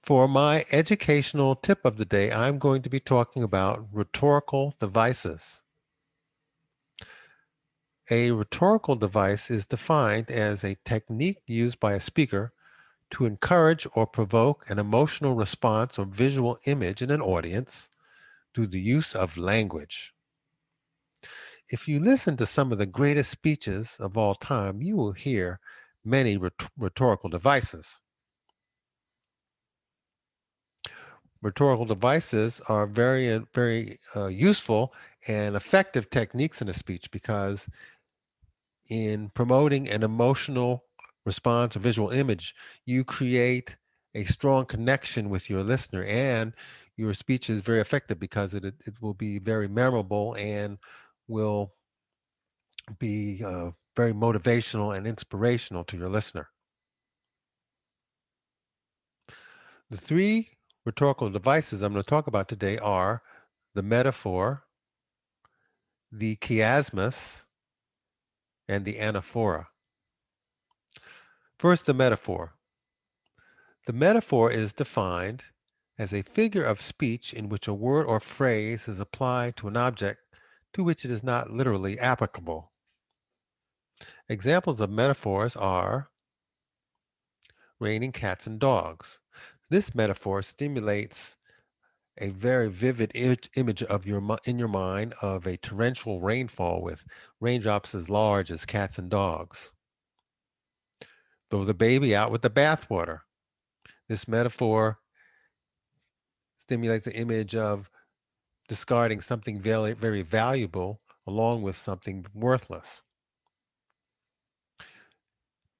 For my educational tip of the day, I'm going to be talking about rhetorical devices. A rhetorical device is defined as a technique used by a speaker to encourage or provoke an emotional response or visual image in an audience through the use of language. If you listen to some of the greatest speeches of all time, you will hear many rhetorical devices. Rhetorical devices are very useful and effective techniques in a speech because in promoting an emotional response or visual image, you create a strong connection with your listener, and your speech is very effective because it will be very memorable and will be very motivational and inspirational to your listener. The three rhetorical devices I'm going to talk about today are the metaphor, the chiasmus, and the anaphora. First, the metaphor. The metaphor is defined as a figure of speech in which a word or phrase is applied to an object to which it is not literally applicable. Examples of metaphors are raining cats and dogs. This metaphor stimulates a very vivid image of in your mind of a torrential rainfall with raindrops as large as cats and dogs. Throw the baby out with the bathwater. This metaphor stimulates the image of discarding something very valuable along with something worthless.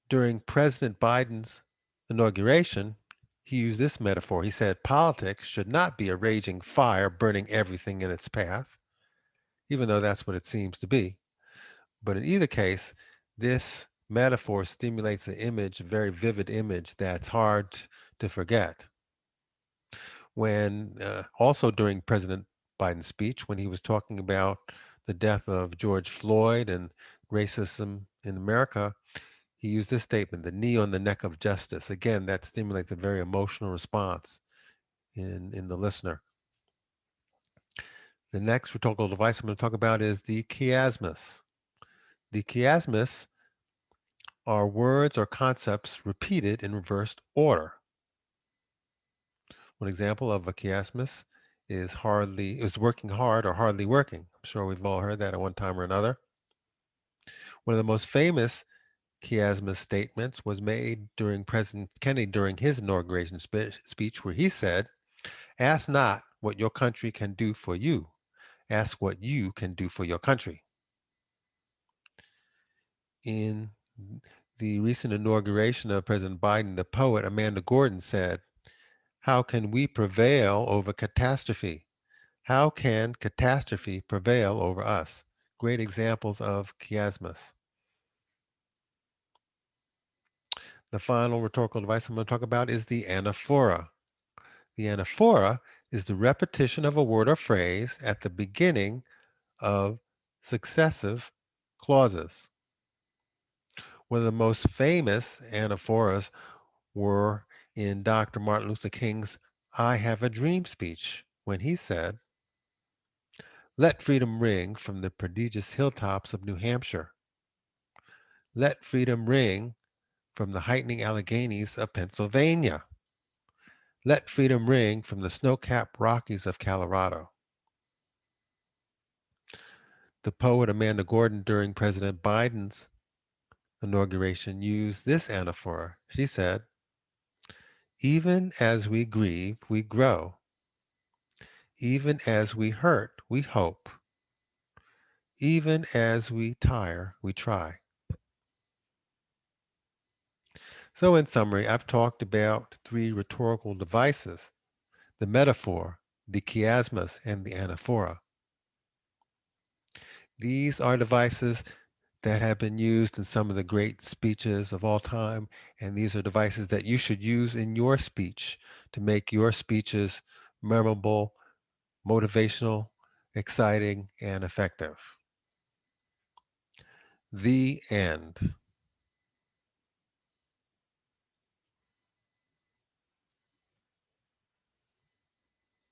During President Biden's inauguration, he used this metaphor. He said, politics should not be a raging fire burning everything in its path, even though that's what it seems to be. But in either case, this metaphor stimulates an image, a very vivid image that's hard to forget. When also during President Biden's speech, when he was talking about the death of George Floyd and racism in America, he used this statement, the knee on the neck of justice. Again, that stimulates a very emotional response in the listener. The next rhetorical device I'm going to talk about is the chiasmus. The chiasmus are words or concepts repeated in reversed order. One example of a chiasmus is working hard or hardly working. I'm sure we've all heard that at one time or another. One of the most famous chiasmus statements was made during President Kennedy during his inauguration speech, where he said, ask not what your country can do for you, ask what you can do for your country. In the recent inauguration of President Biden, the poet Amanda Gorton said, how can we prevail over catastrophe? How can catastrophe prevail over us? Great examples of chiasmus. The final rhetorical device I'm going to talk about is the anaphora. The anaphora is the repetition of a word or phrase at the beginning of successive clauses. One of the most famous anaphoras were in Dr. Martin Luther King's I Have a Dream speech, when he said, let freedom ring from the prodigious hilltops of New Hampshire. Let freedom ring from the heightening Alleghenies of Pennsylvania. Let freedom ring from the snow-capped Rockies of Colorado. The poet Amanda Gorton during President Biden's inauguration used this anaphora. She said, even as we grieve, we grow. Even as we hurt, we hope. Even as we tire, we try. So in summary, I've talked about three rhetorical devices, the metaphor, the chiasmus, and the anaphora. These are devices that have been used in some of the great speeches of all time, and these are devices that you should use in your speech to make your speeches memorable, motivational, exciting, and effective. The end.